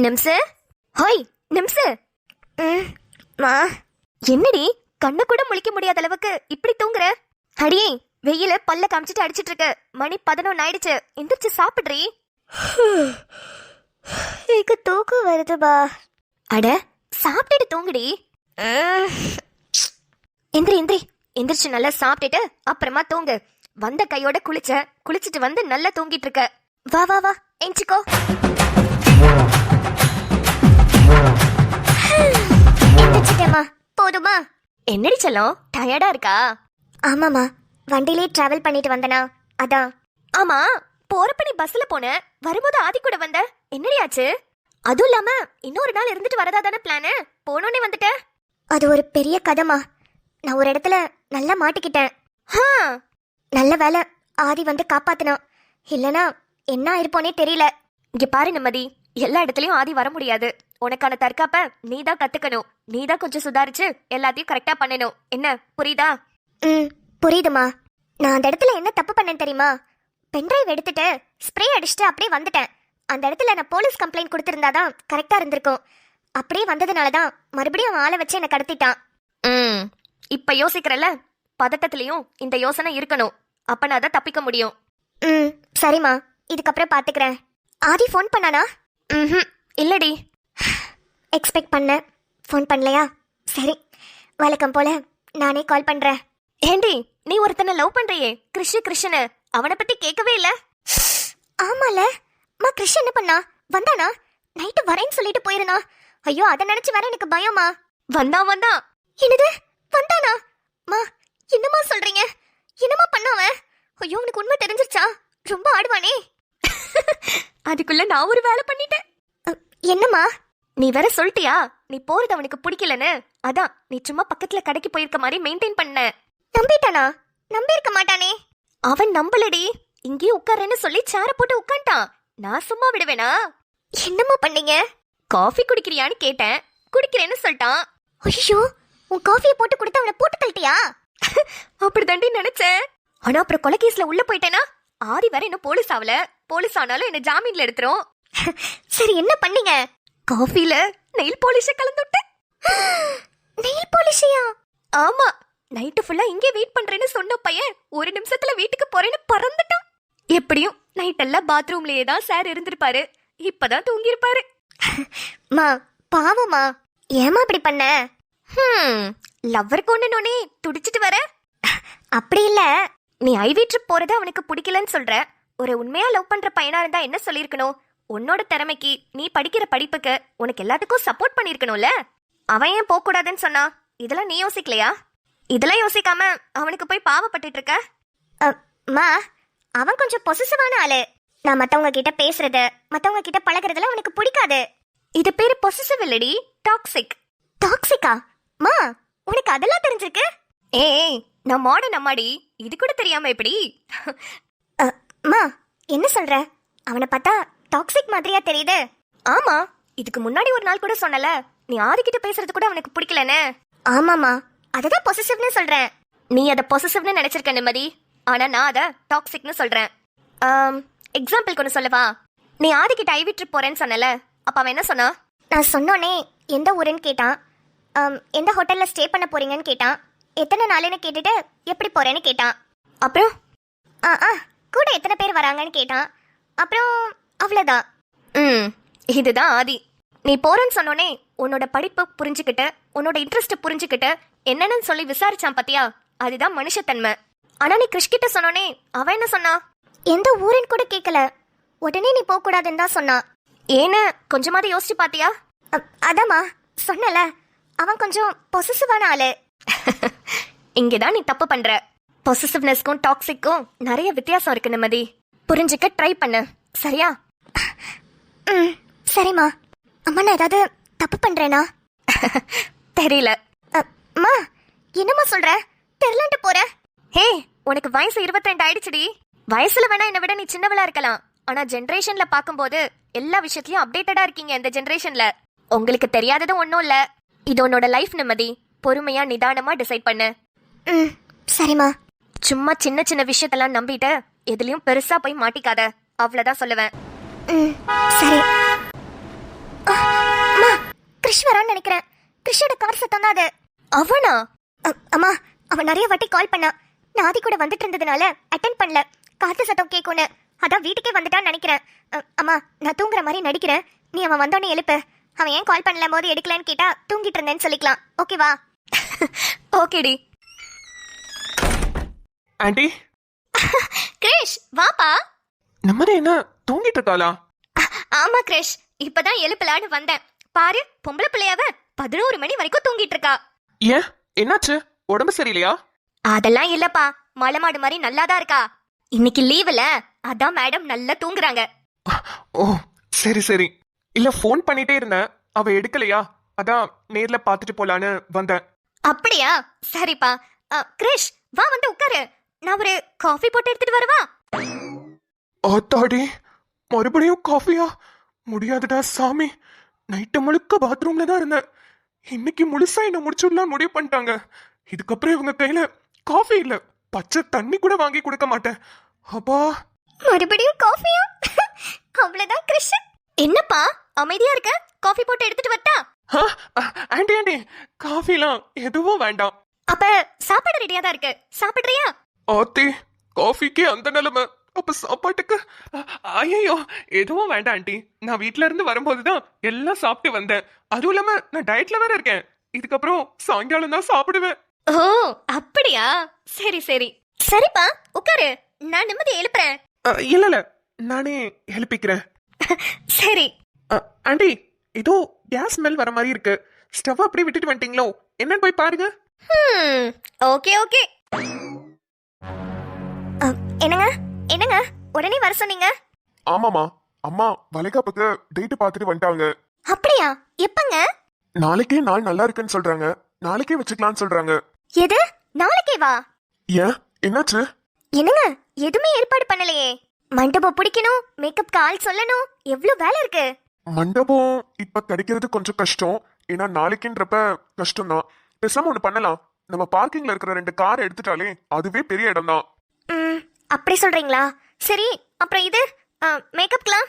நிம்சு, ஹோய் நிம்சு. மா, என்னடி கண்ணு கூட முழிக்க முடியாத அளவுக்கு இப்படி தூங்குற? அடியே, வெயில பல்ல காமிச்சிட்டு அடிச்சிட்டு இருக்க. மணி 11 ஆயிடுச்சு. எந்திரிச்சு சாப்பிடுறீ. எனக்கு தூக்கம் வருதுபா. அட, சாப்பிட்டுட்டு தூங்குடி. எந்திரி எந்திரி, எந்திரிச்சு நல்லா சாப்பிட்டுட்டு அப்புறமா தூங்கு. வந்த கையோட குளிச்சிட்டு வந்து நல்லா தூங்கிட்டு இருக்க. வா வா வா, எஞ்சிக்கோ. எந்திரிச்சிட்டேம்மா, போதுமா? என்னடி செல்லம், டயர்டா இருக்கா? ஆமாமா, வண்டியிலே டிராவல் பண்ணிட்டு வந்தனா, அதான். ஆமா, போறப்ப நீ பஸ்ல போன, வரும்போது ஆதி கூட வந்த, என்னடி ஆச்சு? அதுவும் இல்லாம இன்னொரு நாள் இருந்துட்டு வரதா தானே பிளானு, போனோன்னே வந்துட்ட. அது ஒரு பெரிய கதைமா. நான் ஒரு இடத்துல நல்லா மாட்டிக்கிட்டேன். நல்ல வேலை ஆதி வந்து காப்பாத்தினான். இல்லனா என்ன ஆயிருப்போனே தெரியல. இங்க பாரு நிம்மதி, எல்லா இடத்துலயும் ஆதி வர முடியாது. உனக்கான தற்காப்ப நீ தான் கத்துக்கணும். நீ தான் கொஞ்சம் சுதாரிச்சு எல்லாத்தையும் கரெக்டா பண்ணணும். என்ன புரியுதா? புரியுதுமா. நான் அந்த இடத்துல என்ன தப்பு பண்ணேன் தெரியுமா? பென்ட்ரைவ் எடுத்துட்டு ஸ்ப்ரே அடிச்சுட்டு அப்படியே வந்துட்டேன். அந்த இடத்துல நான் போலீஸ் கம்ப்ளைண்ட் கொடுத்திருந்தாதான் கரெக்டா இருந்திருக்கும். அப்படியே வந்ததுனாலதான் மறுபடியும் அவன் ஆளை வச்சு என்னை கடத்திட்டான். இப்ப யோசிக்கிறல்ல, பதட்டத்திலையும் இந்த யோசனை இருக்கணும். அப்ப நான் தான் தப்பிக்க முடியும். சரிம்மா, இதுக்கப்புறம் பாத்துக்கிறேன். ஆதி ஃபோன் பண்ணானா? இல்லடி. எக்ஸ்பெக்ட் பண்ண. ஃபோன் பண்ணலையா? சரி, வழக்கம் போல நானே கால் பண்றேன். ஏண்டி, நீ ஒருத்தனை லவ் பண்றியே, கிருஷ்ணு, அவனை பத்தி கேட்கவே இல்ல? ஆமால மா, கிருஷ்ண என்ன பண்ணா? வந்தானா? நைட்டு வரேன்னு சொல்லிட்டு போயிருந்தா. ஐயோ, அதை நினைச்சு வேற எனக்கு பயமா. வந்தான். என்னது, வந்தானா? மா, என்னமா சொல்றீங்க? என்னமா பண்ணாவன்? ஐயோ, உனக்கு உண்மை தெரிஞ்சிருச்சா? ரொம்ப ஆடுவானே. அதுக்குள்ள நான் ஒரு வேலை பண்ணிட்டேன். என்னம்மா? நீ வேற சொல்லிட்டியா நீ போறது அவனுக்கு பிடிக்கலன்னு? அதான் நீ சும்மா பக்கத்துல கடைக்கு போயிருக்க மாதிரி மெயின்டைன் பண்ண. நம்பிட்டானா? நம்பி இருக்க மாட்டானே. அவன் நம்பலடி. இங்கே உட்காரன்னு சொல்லி சேர போட்டு உட்காண்டான். நான் சும்மா விடுவேனா? என்னம்மா பண்ணீங்க? காஃபி குடிக்கிறியான்னு கேட்டேன். குடிக்கிறேன்னு சொல்லிட்டான். ஐயோ, உன் காஃபியை போட்டு கொடுத்து அவனை போட்டு தள்ளிட்டியா? அப்படிதாண்டி நினைச்சேன். ஆனா அப்புறம் கொலைகேஸ்ல உள்ள போயிட்டேனா? ஆதி வேற இன்னும் போலீஸ் ஆகல. போலீஸ் ஆனாலும் என்ன ஜாமீன்ல எடுத்துரும். சரி, என்ன பண்ணீங்க? காஃபில நெயில் பாலிஷ கலந்து விட்டேன். நெயில் பாலிஷையா? ஆமா, நைட்டு ஃபுல்லா இங்கே வெயிட் பண்றேன்னு சொன்ன பையன் ஒரு நிமிஷத்துல வீட்டுக்கு போறேன்னு பறந்துட்டான். எப்படியும் நைட் எல்லாம் பாத்ரூம்லயே தான் சார் இருந்திருப்பாரு. இப்பதான் தூங்கி இருப்பாரு. மா, பாவமா. ஏமா அப்படி பண்ண? லவ்வருக்கு ஒண்ணுனே துடிச்சிட்டு வர? அப்படி இல்ல, நீ ஐவி ட்ரிப் போறது அவனுக்கு பிடிக்கலன்னு சொல்ற. ஒரு உண்மையா லவ் பண்ற பையனா இருந்தா என்ன சொல்லிருக்கணும்? உன்னோட திறமைக்கு, நீ படிக்கிற படிப்புக்கு, உனக்கு எல்லாத்துக்கும் சப்போர்ட் பண்ணிருக்கணும்ல. அவன் ஏன் போக கூடாதுன்னு சொன்னா? இதெல்லாம் நீ யோசிக்கலையா? இதெல்லாம் யோசிக்காம அவனுக்கு போய் பாவப்பட்டுட்டு இருக்க? மா, அவன் கொஞ்சம் பொசசிவான ஆளு. நான் மத்தவங்க கிட்ட பேசுறது, மத்தவங்க கிட்ட பழகுறதுல அவனுக்கு பிடிக்காது. இது பேரு பொசசிவ் இல்லடி, டாக்ஸிக். டாக்ஸிக்கா? மா, உனக்கு அதெல்லாம் தெரிஞ்சிருக்கு? ஏய், நான் மாடர்ன் அம்மாடி, இது கூட தெரியாம எப்படி? மா, என்ன சொல்ற? அவனை பார்த்தா டாக்ஸிக் மாதிரியா தெரியுது. ஆமா, இதுக்கு முன்னாடி ஒரு நாள் கூட சொன்னல, நீ ஆதிக்கிட்ட பேசுறது கூட அவனுக்கு பிடிக்கலன்னு. ஆமாமா, அததான் பொசசிவ்னு சொல்றேன். நீ அதை பொசசிவ்னு நினைச்சிருக்க நிம்மதி. ஆனா நான் அதை டாக்ஸிக்னு சொல்றேன். எக்ஸாம்பிள் கொண்டு சொல்லவா? நீ ஆதிக்கிட்ட ஐவி ட்ரிப் போறேன்னு சொன்னல, அப்ப அவன் என்ன சொன்னா? நான் சொன்னோனே எந்த ஊருன்னு கேட்டான். எந்த ஹோட்டல்ல ஸ்டே பண்ண போறீங்கன்னு கேட்டான். எத்தனை நாளுன்னு கேட்டுட்டு எப்படி போறேன்னு கேட்டான். அப்புறம் கூட எத்தனை பேர் வராங்கன்னு கேட்டான். அப்புறம் அவ்வளவுதான். இதுதான் ஆதி. நீ போறேன்னு சொன்னோனே உன்னோட படிப்பு புரிஞ்சுக்கிட்டு, உன்னோட இன்ட்ரெஸ்ட் புரிஞ்சுக்கிட்டு என்னன்னு சொல்லி விசாரிச்சான் பாத்தியா? அதுதான் மனுஷத்தன்மை. ஆனா நீ கிருஷ் கிட்ட சொன்னோனே அவன் என்ன சொன்னா? எந்த ஊரின்னு கூட கேட்கல, உடனே நீ போக கூடாதுன்னு தான் சொன்னான். ஏன்னு கொஞ்சமாவது யோசிச்சு பாத்தியா? அதாம்மா சொன்னல, அவன் கொஞ்சம் பொசசிவான ஆளு. இங்கதான் நீ தப்பு பண்ற. பொசசிவ்னஸ்க்கும் டாக்ஸிக்கும் நிறைய வித்தியாசம் இருக்கு நிம்மதி. புரிஞ்சுக்க ட்ரை பண்ணு, சரியா? சரிம்மா. அம்மா, நான் ஏதாவது தப்பு பண்றேனா? தெரியல. அம்மா, என்னம்மா சொல்ற? தெரியலன்ட்டு போற? ஹே, உனக்கு வயசு 22 ஆயிடுச்சுடி. வயசுல வேணா என்னை விட நீ சின்னவளா இருக்கலாம். ஆனா ஜெனரேஷன்ல பாக்கும்போது எல்லா விஷயத்திலயும் அப்டேட்டடா இருக்கீங்க இந்த ஜெனரேஷன்ல. உங்களுக்கு தெரியாதது ஒன்றும் இல்ல. இது உன்னோட லைஃப் நிம்மதி. பொறுமையா நிதானமா டிசைட் பண்ணு. சரிம்மா. சும்மா சின்ன சின்ன விஷயத்தெல்லாம் நம்பிட்டு எதுலயும் பெருசா போய் மாட்டிக்காத, அவ்வளவுதான் சொல்லுவேன். சரி. கிறிஷ் வரான்னு நினைக்கிறேன். கிறிஷோட கார் சத்தம் தான் அது. அவனா? அம்மா, அவன் நிறைய வாட்டி கால் பண்ணா. நான் ஆதி கூட வந்துட்டு இருந்ததுனால அட்டென்ட் பண்ணல. காத்து சத்தம் கேட்கும்னு அதான் வீட்டுக்கே வந்துட்டான்னு நினைக்கிறேன். அம்மா, நான் தூங்குற மாதிரி நடிக்கிறேன். நீ அவன் வந்தோடனே எழுப்பு. அவன் ஏன் கால் பண்ணல போது எடுக்கலன்னு கேட்டா தூங்கிட்டு இருந்தேன்னு சொல்லிக்கலாம். ஓகேவா? ஓகேடி. ஆண்டி, கிரிஷ் வாப்பா. நம்மது என்ன தூங்கிட்டு இருக்காளா? ஆமா கிரிஷ், இப்பதான் எழுப்பலான்னு வந்தேன். பாரு, பொம்பளை பிள்ளையாவ 11 மணி வரைக்கும் தூங்கிட்டு இருக்கா. ஏன், என்னாச்சு? உடம்பு சரியில்லையா? அதெல்லாம் இல்லப்பா, மலை மாடு மாதிரி நல்லாதான் இருக்கா. இன்னைக்கு லீவுல அதான் மேடம் நல்லா தூங்குறாங்க. ஓ, சரி சரி. இல்ல, ஃபோன் பண்ணிட்டே இருந்தேன், அவ எடுக்கலையா, அதான் நேர்ல பாத்துட்டு போலான்னு வந்தேன். அப்படியா? சரிப்பா. கிரிஷ் வா, வந்து உட்காரு. நான் ஒரு காஃபி போட்டு எடுத்துட்டு வரவா? ஆத்தாடி, மறுபடியும் காஃபியா? முடியாதுடா சாமி. நைட்டு முழுக்க பாத்ரூம்ல தான் இருந்தேன். இன்னைக்கு முழுசா என்ன முடிச்சுடலாம் முடிவு பண்ணிட்டாங்க. இதுக்கப்புறம் இவங்க கையில காஃபி இல்ல, பச்சை தண்ணி கூட வாங்கி கொடுக்க மாட்டேன். அப்பா, மறுபடியும் காஃபியா? அவ்வளவுதான் கிரிஷ். என்னப்பா அமைதியா இருக்க? காஃபி போட்டு எடுத்துட்டு வரட்டா? ஆண்டி ஆண்டி, காஃபிலாம் எதுவும் வேண்டாம். அப்ப சாப்பாடு ரெடியா தான் இருக்கு, சாப்பிடுறியா? ஆத்தி, காஃபிக்கு அந்த நிலைமை, அப்ப சாப்பாட்டுக்கு? ஐயோ, எதுவும் வேண்டாம் ஆண்டி. நான் வீட்ல இருந்து வரும்போதுதான் எல்லாம் சாப்பிட்டு வந்தேன். அதுவும் இல்லாம நான் டயட்ல வேற இருக்கேன். இதுக்கப்புறம் சாயங்காலம் தான் சாப்பிடுவேன். ஓ, அப்படியா? சரி சரி. சரிப்பா, உட்காரு. நான் நிம்மதி எழுப்புறேன். இல்ல இல்ல, நானே எழுப்பிக்கிறேன். சரி. ஆண்டி, ஏதோ கேஸ் ஸ்மெல் வர மாதிரி இருக்கு. ஸ்டவ் அப்படியே விட்டுட்டு வந்துட்டீங்களோ? என்னன்னு போய் பாருங்க. Okay okay. என்னங்க என்னங்க, உடனே வர சொன்னீங்க? ஆமாமா, அம்மா வளைகாப்புக்கு டேட் பார்த்துட்டு வந்துட்டாங்க. அப்படியா? எப்பங்க? நாளைக்கே நாள் நல்லா இருக்குன்னு சொல்றாங்க. நாளைக்கே வச்சுக்கலாம்னு சொல்றாங்க. எது, நாளைக்கே வா? ஏன், என்னாச்சு? என்னங்க, எதுவுமே ஏற்பாடு பண்ணலையே. மண்டபம் பிடிக்கணும், மேக்கப் கால் சொல்லணும், எவ்வளவு வேலை இருக்கு. மண்டபம் இப்ப கிடைக்கிறது கொஞ்சம் கஷ்டம். ஏன்னா நாளைக்குன்றப்ப கஷ்டம் தான். பேசாம ஒண்ணு பண்ணலாம். நம்ம பார்க்கிங்ல இருக்கிற 2 கார் எடுத்துட்டாலே அதுவே பெரிய இடம் தான். அப்படி சொல்றீங்களா? சரி, அப்புறம் இது மேக்கப்லாம்?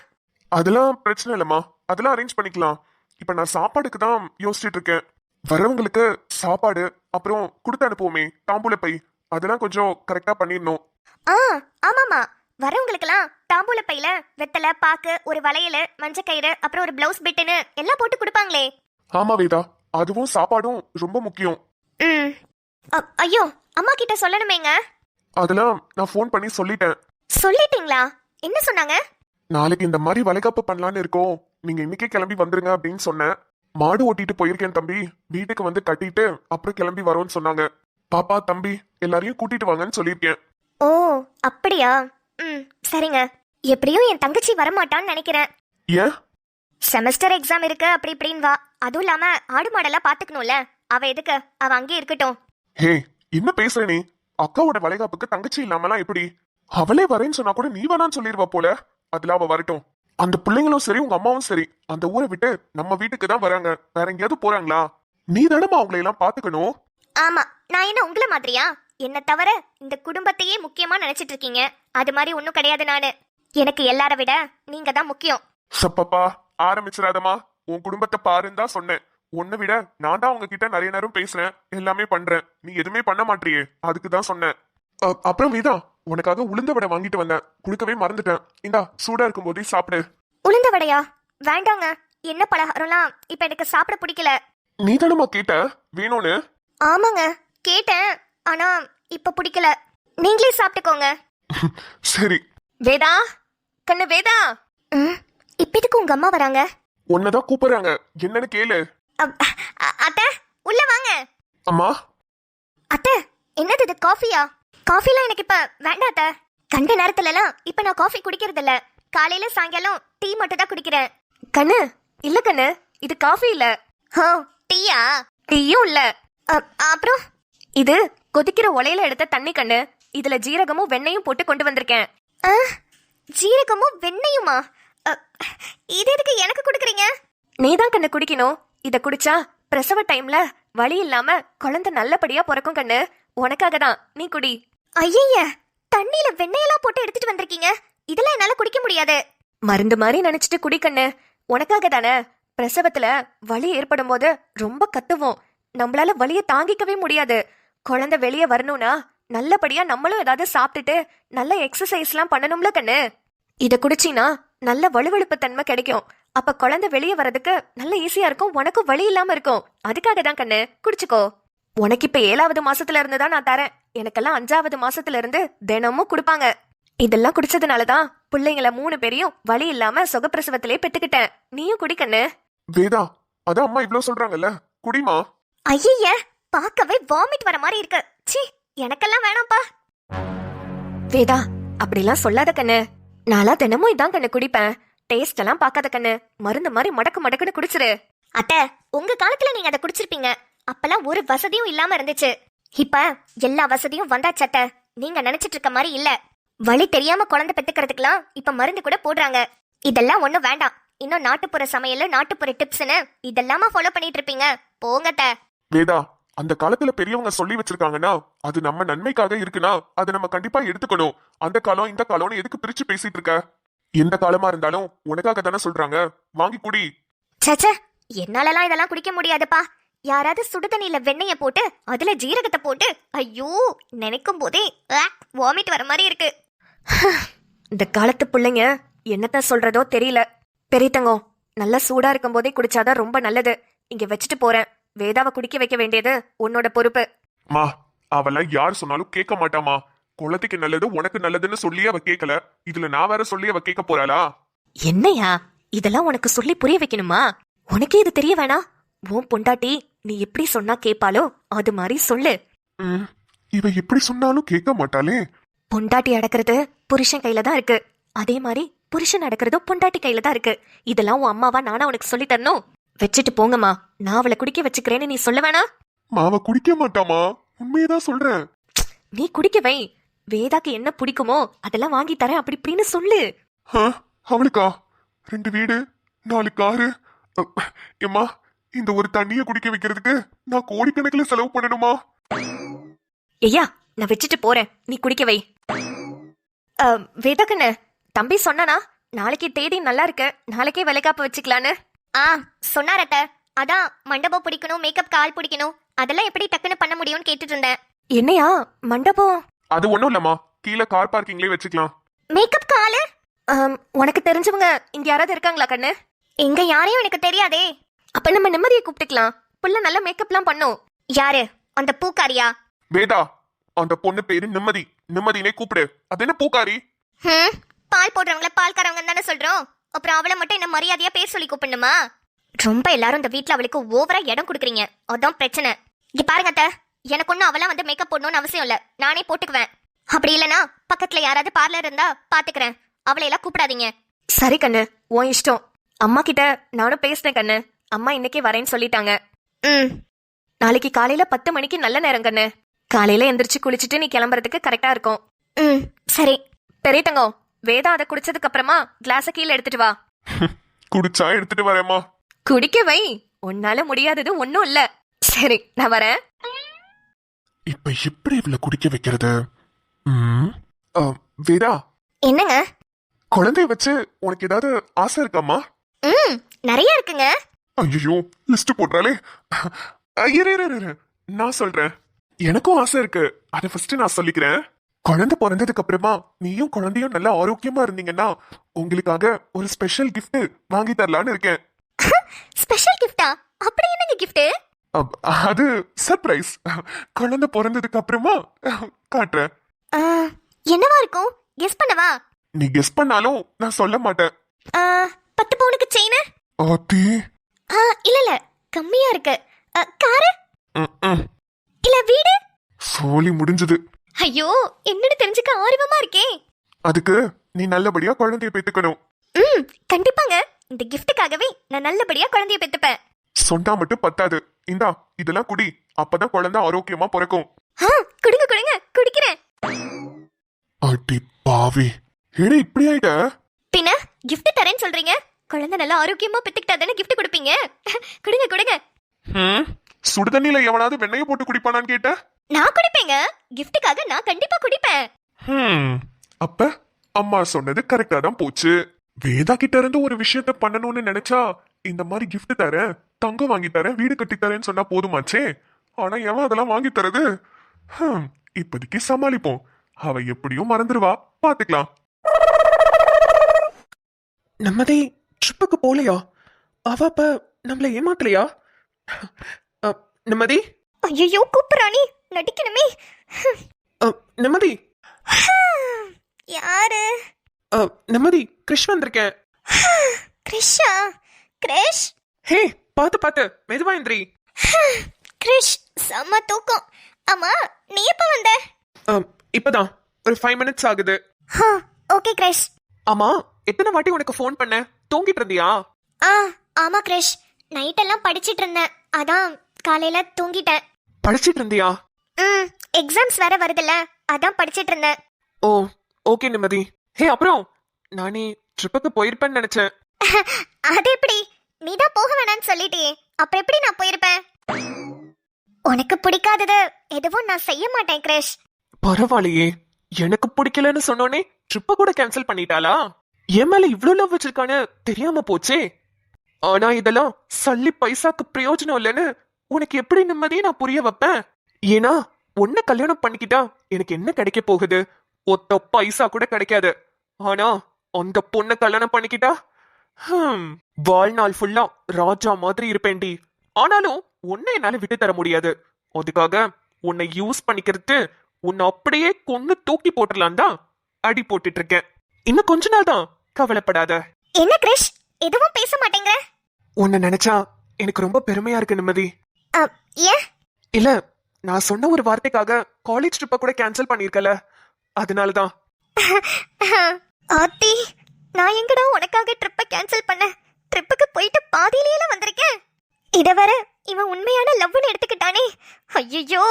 அதெல்லாம் பிரச்சனை இல்லம்மா, அதெல்லாம் அரேஞ்ச் பண்ணிக்கலாம். இப்ப நான் சாப்பாடுக்கு தான் யோசிச்சுட்டு இருக்கேன். வரவங்களுக்கு சாப்பாடு, அப்புறம் கொடுத்து அனுப்புவோமே தாம்பூல பை, அதெல்லாம் கொஞ்சம் கரெக்டா பண்ணிடணும். ஆமாமா, வரவங்களுக்கெல்லாம் தாம்பூல பையில வெத்தலை, பாக்கு, ஒரு வளையல், மஞ்சக்கயிறு, அப்புறம் ஒரு பிளவுஸ் பிட்டுன்னு எல்லாம் போட்டு கொடுப்பாங்களே. ஆமா வேதா, அதுவும் சாப்பாடும் ரொம்ப முக்கியம். ஐயோ, அம்மா கிட்ட சொல்லணுமேங்க. அதெல்லாம் நான் ஃபோன் பண்ணி சொல்லிட்டேன். சொல்லிட்டீங்களா? என்ன சொன்னாங்க? நாளைக்கு இந்த மாதிரி வளைகாப்பு பண்ணலான்னு இருக்கோம், நீங்க இன்னைக்கே கிளம்பி வந்துருங்க அப்படின்னு சொன்னேன். மாடு ஓட்டிட்டு போயிருக்கேன் தம்பி, வீட்டுக்கு வந்து கட்டிட்டு அப்புறம் கிளம்பி வரோன்னு சொன்னாங்க. பாப்பா தம்பி எல்லாரையும் கூட்டிட்டு வாங்கன்னு சொல்லியிருக்கேன். ஓ, அப்படியா? சரிங்க. எப்படியும் என் தங்கச்சி வரமாட்டான்னு நினைக்கிறேன். ஏன்? செமஸ்டர் எக்ஸாம் இருக்கு, அப்படி இப்படின்னு வா. அதுவும் இல்லாம ஆடு மாடெல்லாம் பாத்துக்கணும்ல, அவ எதுக்கு, அவ அங்கே இருக்கட்டும். ஹே, என்ன பேசுற நீ? அக்காவோட வளைகாப்புக்கு தங்கச்சி இல்லாமலாம் எப்படி? அவளே வரேன்னு சொன்னா கூட நீ வேணான்னு சொல்லிடுவா போல. அதுல அவ வரட்டும். அந்த பிள்ளைங்களும் சரி, உங்க அம்மாவும் சரி, அந்த ஊரை விட்டு நம்ம வீட்டுக்கு தான் வராங்க. வேற எங்கேயாவது போறாங்களா? நீ தானமா அவங்களை எல்லாம் பாத்துக்கணும். ஆமா, நான் என்ன உங்கள மாதிரியா? என்ன தவிர இந்த குடும்பத்தையே முக்கியமா நினைச்சிட்டு இருக்கீங்க. அது மாதிரி ஒண்ணும் கிடையாது நானு. எனக்கு எல்லார விட நீங்க தான் முக்கியம். சப்பப்பா, ஆரம்பிச்சிடாதமா. உன் குடும்பத்தை பாருன்னு தான் சொன்னேன். உன்னை விட நான் தான் உங்ககிட்ட நிறைய நேரம் பேசுறேன், எல்லாமே பண்றேன். நீ எதுவுமே பண்ண மாட்டியே, அதுக்கு தான் சொன்னேன். அப்புறம் வீதா, உனக்காக உளுந்த வடை வாங்கிட்டு வந்தேன், குடுக்கவே மறந்துட்டேன். இந்தா, சூடா இருக்கும் போதே சாப்பிடு. உளுந்த வடையா? வேண்டாங்க, என்ன பலகாரம்லாம் இப்ப எனக்கு சாப்பிட பிடிக்கல. நீ தானமா கேட்ட வேணும்னு? ஆமாங்க, கேட்டேன். ஆனா இப்ப பிடிக்கல. நீங்களே சாப்பிட்டுக்கோங்க. சரி. வேதா, கண்ணு வேதா. இப்ப எதுக்கு உங்க அம்மா வராங்க? உன்னதான் கூப்பிடுறாங்க, என்னன்னு கேளு. அத்தை, உள்ள வாங்க. அம்மா. அத்தை, என்னது இது, காஃபியா? காஃபிலாம் எனக்கு இப்ப வேண்டாம் அத்தை. கண்ட நேரத்துலலாம் இப்ப நான் காஃபி குடிக்கிறது இல்ல. காலையில சாயங்காலம் டீ மட்டும் தான் குடிக்கிறேன். கண்ணு, இல்ல கண்ணு, இது காஃபி இல்ல. டீயா? டீயும் இல்ல. அப்புறம் இது கொதிக்கிற உலையில எடுத்த தண்ணி கண்ணு. இதுல ஜீரகமும் வெண்ணையும் போட்டு கொண்டு வந்திருக்கேன். ஜீரகமும் வெண்ணையுமா? இது எதுக்கு எனக்கு குடுக்குறீங்க? நீதான் கண்ணு குடிக்கணும். இத குடிச்சா பிரசவ டைம்ல வலி இல்லாம குழந்தை நல்லபடியா பிறக்கும் கண்ணு. உனக்காக தான், நீ குடி. ஐய, தண்ணியில வெண்ணையெல்லாம் போட்டு எடுத்துட்டு வந்திருக்கீங்க. இதெல்லாம் என்னால குடிக்க முடியாது. மருந்து மாதிரி நினைச்சிட்டு குடி கண்ணு, உனக்காக தானே. பிரசவத்துல வலி ஏற்படும் போது ரொம்ப கத்துவோம். நம்மளால வலிய தாங்கிக்கவே முடியாது. குழந்தை வெளியே வரணும்னா நல்லபடியா நம்மளும் ஏதாவது சாப்பிட்டுட்டு நல்ல எக்ஸசைஸ்லாம் பண்ணணும்ல கண்ணு. இத குடிச்சினா நல்ல வலுவழுப்பு தன்மை கிடைக்கும். அப்ப குழந்தை வெளியே வர்றதுக்கு நல்ல ஈஸியா இருக்கும், உனக்கும் வலி இல்லாம இருக்கும். அதுக்காக தான் கண்ணு, குடிச்சுக்கோ. உனக்கு இப்ப 7வது மாசத்துல இருந்து தான் நான் தரேன். எனக்கெல்லாம் 5வது மாசத்துல இருந்து தினமும் கொடுப்பாங்க. இதெல்லாம் குடிச்சதுனாலதான் பிள்ளைங்கள 3 பேரையும் வலி இல்லாம சுகப்பிரசவத்திலே பெத்துக்கிட்டேன். நீயும் குடி கண்ணு. வேதா, அதான் அம்மா இவ்ளோ சொல்றாங்கல்ல, குடிமா. ஐய, பார்க்கவே வாமிட் வர மாதிரி இருக்கு. ச்சீ, எனக்கெல்லாம் வேணாம்ப்பா. வேதா, அப்படிலாம் சொல்லாத கண்ணு. நாளா தினமும் இதான் கண்ணு குடிப்பேன். டேஸ்ட் எல்லாம் பார்க்காத கண்ணு. மருந்து மாதிரி மடக்கு மடக்குன்னு குடிச்சிரு. அத்தை, உங்க காலத்துல நீங்க அதை குடிச்சிருப்பீங்க. அப்பெல்லாம் ஒரு வசதியும் இல்லாம இருந்துச்சு. இப்ப எல்லா வசதியும் வந்தாச்சு அத்தை. நீங்க நினைச்சிட்டு இருக்க மாதிரி இல்ல. வலி தெரியாம குழந்தை பெத்துக்கிறதுக்கெல்லாம் இப்ப மருந்து கூட போடுறாங்க. இதெல்லாம் ஒண்ணும் வேண்டாம். இன்னும் நாட்டுப்புற சமையல், நாட்டுப்புற டிப்ஸ்னு இதெல்லாமா ஃபாலோ பண்ணிட்டு இருப்பீங்க? போங்க அத்தை. வேதா, அந்த காலத்துல பெரியவங்க சொல்லி வச்சிருக்காங்கன்னா அது நம்ம நன்மைக்காக இருக்குன்னா அதை நம்ம கண்டிப்பா எடுத்துக்கணும். அந்த காலம் இந்த காலம்னு எதுக்கு பிரிச்சு பேசிட்டு இருக்க? எந்த காலமா இருந்தாலும் உனக்காக தானே சொல்றாங்க. வாங்கி குடி. சச்சே, என்னாலலாம் இதெல்லாம் குடிக்க முடியாதுப்பா. யாராவது சுடுதண்ணில வெண்ணெய போட்டு அதுல ஜீரகத்தை போட்டு, ஐயோ, நினைக்கும் போதே வாமிட் வர மாதிரி இருக்கு. இந்த காலத்து பிள்ளைங்க என்னத்த சொல்றதோ தெரியல. பெரிய தங்கம், நல்லா சூடா இருக்கும் போதே குடிச்சாதான் ரொம்ப நல்லது. இங்க வச்சுட்டு போறேன். வேதாவை குடிக்க வைக்க வேண்டியது உன்னோட பொறுப்பு. மா, அவெல்லாம் யார் சொன்னாலும் கேட்க மாட்டாமா. குழந்தைக்கு நல்லது உனக்கு நல்லதுன்னு சொல்லி அவ கேட்கல. இதுல நான் வேற சொல்லி அவ கேட்க போறாளா? என்னையா இதெல்லாம் உனக்கு சொல்லி புரிய வைக்கணுமா? உனக்கே இது தெரிய வேணா? உன் பொண்டாட்டி நீ எப்படி சொன்னா கேப்பாளோ அது மாதிரி சொல்லு. இவ எப்படி சொன்னாலும் கேட்க மாட்டாளே. பொண்டாட்டி அடக்கிறது புருஷன் கையில தான் இருக்கு. அதே மாதிரி புருஷன் அடக்கிறதும் பொண்டாட்டி கையில தான் இருக்கு. இதெல்லாம் உன் அம்மாவா நானா உனக்கு சொல்லி தரணும்? வச்சுட்டு போங்கம்மா. நான் அவளை குடிக்க வச்சுக்கிறேன்னு நீ சொல்ல வேணா? மாவ குடிக்க மாட்டாமா, உண்மையதான் சொல்றேன். நீ குடிக்க வை. வேதாக்கு என்ன பிடிக்குமோ அதெல்லாம் வாங்கி தரேன் அப்படி இப்படின்னு சொல்லு. அவளுக்கா 2 வீடு 4 காரு. ஏம்மா, இந்த ஒரு தண்ணிய குடிக்க வைக்கிறதுக்கு நான் கோடிக்கணக்கில் செலவு பண்ணணுமா? ஐயா, நான் வச்சுட்டு போறேன், நீ குடிக்க வை. வேதாக்கண்ணு, தம்பி சொன்னானா நாளைக்கு தேதி நல்லா இருக்கு, நாளைக்கே விலைக்காப்பு வச்சுக்கலான்னு? சொன்னாரத்த. அதான் மண்டபம் பிடிக்கணும், மேக்கப் ஆள் பிடிக்கணும், அதெல்லாம் எப்படி டக்குன்னு பண்ண முடியும்னு கேட்டுட்டு இருந்தேன். என்னையா மண்டபம்? அது ஒண்ணும் இல்லம்மா, கீழே கார் பார்க்கிங்லயே வச்சுக்கலாம். மேக்கப் ஆளு? உனக்கு தெரிஞ்சவங்க இங்க யாராவது இருக்காங்களா கண்ணு? இங்க யாரையும் எனக்கு தெரியாதே. அப்ப நம்ம நிம்மதியை கூப்பிட்டுக்கலாம். புள்ள நல்ல மேக்கப்லாம் பண்ணும். யாரு? அந்த பூக்காரியா? வேதா, அந்த பொண்ணு பேரு நிம்மதி. நிம்மதினே கூப்பிடு. அது என்ன பூக்காரி? பால் போடுறவங்கள பால்காரவங்க தானே சொல்றோம். அப்புறம் அவளை மட்டும் என்ன மரியாதையா பேர் சொல்லி கூப்பிடணுமா? ரொம்ப எல்லாரும் இந்த வீட்ல அவளுக்கு ஓவரா இடம் கொடுக்குறீங்க, அதான் பிரச்சனை. இங்க பாருங்க அத்தை, எனக்கு ஒன்னும் அவெல்லாம் வந்து மேக்கப் போடணும்னு அவசியம் இல்ல. நானே போட்டுக்குவேன். அப்படி இல்லனா பக்கத்துல யாராவது பார்லர் இருந்தா பாத்துக்கிறேன். அவளை எல்லாம் கூப்பிடாதீங்க. சரி கண்ணு, உன் இஷ்டம். அம்மா கிட்ட நானும் பேசினேன் கண்ணு. அம்மா இன்னைக்கே வரேன்னு சொல்லிட்டாங்க. நாளைக்கு காலையில 10 மணிக்கு நல்ல நேரம் கண்ணு. காலையில எந்திரிச்சு குளிச்சுட்டு நீ கிளம்புறதுக்கு கரெக்டா இருக்கும். சரி. பெரிய தங்கம், வேதா அதை குடிச்சதுக்கு அப்புறமா கிளாஸ கீழே எடுத்துட்டு வா. குடிச்சா எடுத்துட்டு வரேம்மா. குடிக்க வை. உன்னால முடியாதது ஒன்னும் இல்ல. சரி, நான் வரேன். இப்ப எப்படி இவளை குடிக்க வைக்கிறது? வேதா, என்னங்க? குழந்தைய வச்சு உனக்கு ஏதாவது ஆசை இருக்காமா? நிறைய இருக்குங்க. ஐயோ, லிஸ்ட் போடுறாளே. நான் சொல்றேன். எனக்கும் ஆசை இருக்கு. அதை ஃபர்ஸ்ட் நான் சொல்லிக்கிறேன். குழந்தை பிறந்ததுக்கு அப்புறமா நீயும் குழந்தையும் நல்லா ஆரோக்கியமா இருந்தீங்கன்னா உங்களுக்காக ஒரு ஸ்பெஷல் கிஃப்ட் வாங்கி தரலான்னு இருக்கேன். ஸ்பெஷல் கிஃப்டா? அப்படி என்னங்க கிஃப்ட்? அது சர்ப்ரைஸ். குழந்தை பிறந்ததுக்கு அப்புறமா காட்டுறேன். என்னவா இருக்கும்? கெஸ் பண்ணவா? நீ கெஸ் பண்ணாலும் நான் சொல்ல மாட்டேன். 10 பவுனுக்கு செயின்? ஆத்தி. இல்ல, கம்மியா இருக்கு. காரு? இல்ல வீடு? சோலி முடிஞ்சது. ஐயோ, என்னன்னு தெரிஞ்சுக்க ஆர்வமா இருக்கே. அதுக்கு நீ நல்லபடியா குழந்தைய பெத்துக்கணும். கண்டிப்பாங்க. இந்த கிஃப்ட்டுக்காகவே நான் நல்லபடியா குழந்தைய பெத்துப்பேன். சொன்னா மட்டும் பத்தாது. இந்தா, இதெல்லாம் குடி. அப்பதான் குழந்தை ஆரோக்கியமா பிறக்கும். குடுங்க குடுங்க, குடிக்கிறேன். அடி பாவி, ஏடா இப்படி ஆயிட்ட? பின்ன கிஃப்ட் தரேன்னு சொல்றீங்க. குழந்தை நல்லா ஆரோக்கியமா பெத்துக்கிட்டா தானே கிஃப்ட் கொடுப்பீங்க. குடுங்க குடுங்க. சுடுதண்ணில எவனாவது வெண்ணெய போட்டு குடிப்பானான்னு கேட்ட? நான் குடிப்பேங்க. கிஃப்ட்டுக்காக நான் கண்டிப்பா குடிப்பேன். அப்ப அம்மா சொன்னது கரெக்டா தான் போச்சு. வேதா கிட்ட இருந்து ஒரு விஷயத்த பண்ணணும்னு நினைச்சா இந்த மாதிரி gift தரேன், தங்கம் வாங்கி தரேன், வீடு கட்டி தரேன்னு சொன்னா போதுமாச்சே. ஆனா எவன் அதெல்லாம் வாங்கி தரது? இப்போதைக்கு சமாளிப்போம். அவ எப்படியும் மறந்துடுவா, பாத்துக்கலாம். நம்மதே ட்ரிப்புக்கு போலையா? அவ அப்ப நம்மள ஏமாத்தலையா? நம்மதி ஐயோ கூப்பிடுறானி, நடிக்கணுமே. நம்மதி யாரு? நம்மதி கிருஷ் வந்திருக்கேன். கிரிஷா? கிரிஷ்? ஹே, பாத்து பாத்து மெதுவா எந்திரி. கிரிஷ் செம்ம தூக்கம். ஆமா, நீ எப்ப வந்த? இப்பதான் ஒரு 5 minutes ஆகுது. ஓகே கிரிஷ். ஆமா, எத்தனை வாட்டி உனக்கு ஃபோன் பண்ண? தூங்கிட்டு இருந்தியா? ஆமா கிரிஷ், நைட் எல்லாம் படிச்சிட்டு இருந்தேன், அதான் காலையில தூங்கிட்டேன். படிச்சிட்டு இருந்தியா? எக்ஸாம்ஸ் வேற வருதுல்ல, அதான் படிச்சிட்டு இருந்தேன். ஓ ஓகே நிம்மதி. ஹே, அப்புறம் நானே ட்ரிப்புக்கு போயிருப்பேன்னு நினைச்சேன். அது எப்படி? நீதான் போக வேணாம்னு சொல்லிட்டியே, அப்புறம் எப்படி நான் போயிருப்பேன்? உனக்கு பிடிக்காதது எதுவும் நான் செய்ய மாட்டேன் கிரிஷ். பரவாயில்லையே, எனக்கு பிடிக்கலன்னு சொன்னோனே ட்ரிப்ப கூட கேன்சல் பண்ணிட்டாளா? என் மேல இவ்ளோ லவ் வச்சிருக்கான்னு தெரியாம போச்சே. ஆனா இதெல்லாம் சல்லி பைசாக்கு பிரயோஜனம் இல்லைன்னு உனக்கு எப்படி நிம்மதியை நான் புரிய வைப்பேன்? ஏன்னா உன்னை கல்யாணம் பண்ணிக்கிட்டா எனக்கு என்ன கிடைக்க போகுது? ஒத்த பைசா கூட கிடைக்காது. ஆனா அந்த பொண்ணை கல்யாணம் பண்ணிக்கிட்டா வாழ்நாள் ஃபுல்லா ராஜா மாதிரி இருப்பேன்டி. ஆனாலும் உன்னை என்னால விட்டு தர முடியாது. அதுக்காக உன்னை யூஸ் பண்ணிக்கிறது, உன்னை அப்படியே கொன்னு தூக்கி போட்டுடலாம் தான் அடி போட்டுட்டு இருக்கேன். இன்னும் கொஞ்ச நாள் தான், கவலைப்படாத. என்ன கிரிஷ், எதுவும் பேச மாட்டேங்கிற? உன்னை நினைச்சா எனக்கு ரொம்ப பெருமையா இருக்கு நிம்மதி. ஏன்? இல்ல, நான் சொன்ன ஒரு வார்த்தைக்காக காலேஜ் ட்ரிப்ப கூட கேன்சல் பண்ணிருக்கல, அதனாலதான். ஆத்தி, நான் எங்கடா உனக்காக ட்ரிப்பை கேன்சல் பண்ண? ட்ரிப்புக்கு போயிட்டு பாதியிலேயே வந்திருக்கேன். இத வர இவன் உண்மையான லவ்னு எடுத்துக்கிட்டானே. ஐயோ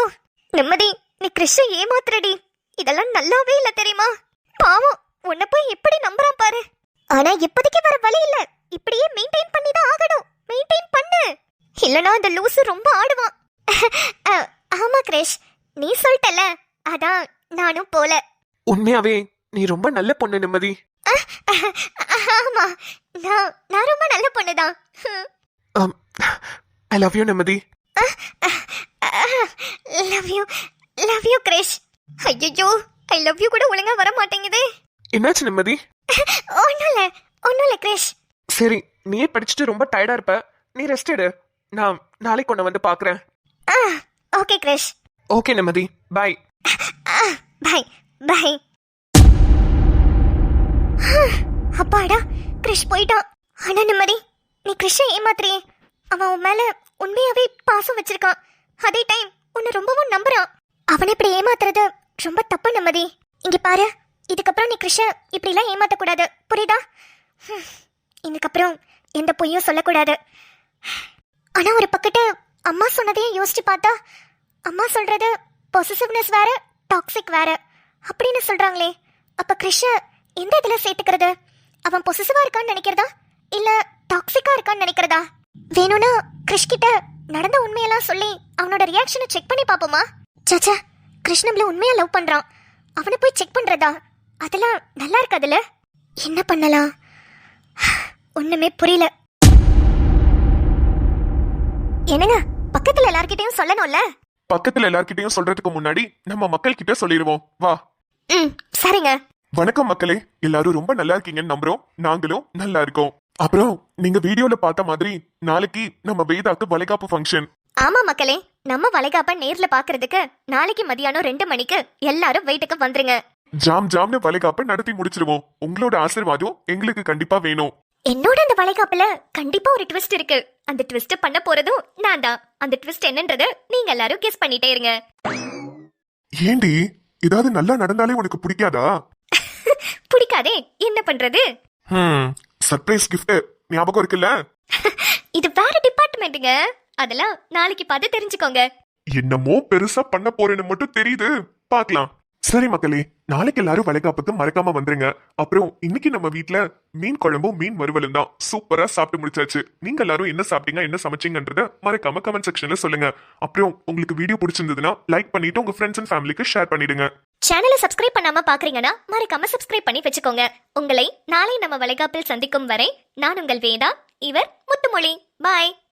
நிம்மதி, நீ கிறிஷை ஏமாத்துறடி. இதெல்லாம் நல்லாவே இல்ல தெரியுமா? பாவம், உன்னை போய் எப்படி நம்புறான் பாரு. ஆனா இப்போதைக்கு வர வழி இல்ல, இப்படியே மெயின்டைன் பண்ணி தான் ஆகணும். மெயின்டைன் பண்ணு, இல்லனா அந்த லூசு ரொம்ப ஆடுவான். ஆமா கிரிஷ், நீ சொல்லிட்டல, அதான் நானும் போல. உண்மையாவே நீ ரொம்ப நல்ல பொண்ணு நிம்மதி. ஆமா, நான் ரொம்ப நல்ல பொண்ணுதான். ஐ லவ் யூ நிம்மதி. Love you Krish. ஐயோ, ஐ லவ் யூ கூட ஒழுங்கா வர மாட்டேங்குது. என்னாச்சு நிம்மதி? ஒண்ணும் இல்ல கிரிஷ். சரி, நீயே படிச்சுட்டு ரொம்ப டயர்டா இருப்ப, நீ ரெஸ்ட் எடு. நான் நாளைக்கு உன்னை வந்து பாக்குறேன். ஓகே கிரிஷ். ஓகே நிம்மதி, பை. Bye bye. அப்பாடா, கிரிஷ் போயிட்டான். ஆனா நிம்மதி, நீ கிரிஷை ஏமாத்துறியே. அவன் உன் மேல உண்மையாவே பாசம் வச்சிருக்கான். அதே டைம் உன்னை ரொம்பவும் நம்புறான். அவனை இப்படி ஏமாத்துறது ரொம்ப தப்பு நிம்மதி. இங்க பாரு, இதுக்கப்புறம் நீ கிரிஷை இப்படி எல்லாம் ஏமாத்தக்கூடாது, புரியுதா? இதுக்கப்புறம் எந்த பொய்யும் சொல்லக்கூடாது. ஆனா ஒரு பக்கத்து அம்மா சொன்னதையும் யோசிச்சு பார்த்தா, அம்மா சொல்றது பொசசிவ்னஸ் வேற, டாக்ஸிக் வேற அப்படின்னு சொல்றாங்களே. அப்ப கிரிஷை எந்த இதுல சேர்த்துக்கிறது? அவன் பொசசிவா இருக்கான்னு நினைக்கிறதா, இல்ல டாக்ஸிக்கா இருக்கான்னு நினைக்கிறதா? வேணும்னா கிரிஷ் கிட்ட நடந்த உண்மையெல்லாம் சொல்லி அவனோட ரியாக்ஷனை செக் பண்ணி பாப்போமா? சாச்சா, கிருஷ் நம்மள உண்மையா லவ் பண்றான், அவனை போய் செக் பண்றதா? அதெல்லாம் நல்லா இருக்காதுல்ல. என்ன பண்ணலாம்? ஒண்ணுமே புரியல. என்னங்க, பக்கத்துல எல்லார்கிட்டயும் சொல்லணும்ல? பக்கத்துல எல்லார்கிட்டயும் சொல்றதுக்கு முன்னாடி நம்ம மக்கள் கிட்ட சொல்லிடுவோம், வா. சரிங்க. வணக்கம் மக்களே, எல்லாரும் ரொம்ப நல்லா இருக்கீங்கன்னு நம்புறோம். நாங்களும் நல்லா இருக்கோம். அப்புறம் நீங்க வீடியோல பார்த்த மாதிரி நாளைக்கு நம்ம வேதாக்கு வளைகாப்பு ஃபங்க்ஷன். ஆமா மக்களே, நம்ம வளைகாப்ப நேர்ல பாக்குறதுக்கு நாளைக்கு மதியானம் 2 மணிக்கு எல்லாரும் வெயிட்டுக்கு வந்துருங்க. ஜாம்னு வளைகாப்ப நடத்தி முடிச்சிருவோம். உங்களோட ஆசீர்வாதம் எங்களுக்கு கண்டிப்பா வேணும். என்னோட அந்த வளைகாப்புல கண்டிப்பா ஒரு ட்விஸ்ட் இருக்கு. அந்த ட்விஸ்ட் பண்ண போறதும் நான் தான். அந்த ட்விஸ்ட் என்னன்றது நீங்க எல்லாரும் கெஸ் பண்ணிட்டே இருங்க. ஏண்டி, ஏதாவது நல்லா நடந்தாலே உனக்கு பிடிக்காதா? பிடிக்காதே, என்ன பண்றது? சர்ப்ரைஸ் கிஃப்ட் ஞாபகம் இருக்குல்ல? இது வேற டிபார்ட்மெண்ட்டுங்க, அதெல்லாம் நாளைக்கு பார்த்து தெரிஞ்சுக்கோங்க. என்னமோ பெருசா பண்ண போறேன்னு மட்டும் தெரியுது, பார்க்கலாம். சரி மக்களே, நாளைக்கு எல்லாரும் வளைகாப்புக்கு மறக்காம வந்துருங்க. அப்புறம் இன்னைக்கு நம்ம வீட்ல மீன் குழம்பும் மீன் வறுவலும் தான். சூப்பரா சாப்பிட்டு முடிச்சாச்சு. நீங்க எல்லாரும் என்ன சாப்பிட்டீங்க, என்ன சமைச்சீங்கன்றத மறக்காம கமெண்ட் செக்ஷன்ல சொல்லுங்க. அப்புறம் உங்களுக்கு வீடியோ பிடிச்சிருந்ததுன்னா லைக் பண்ணிட்டு உங்க ஃப்ரெண்ட்ஸ் அண்ட் ஃபேமிலிக்கு ஷேர் பண்ணிடுங்க. சேனலை சப்ஸ்கிரைப் பண்ணாம பாக்குறீங்கன்னா மறக்காம சப்ஸ்கிரைப் பண்ணி வச்சுக்கோங்க. உங்களை நாளை நம்ம வளைகாப்பில் சந்திக்கும் வரை நான் உங்கள் வேதா. இவர் முத்துமொழி. பாய்.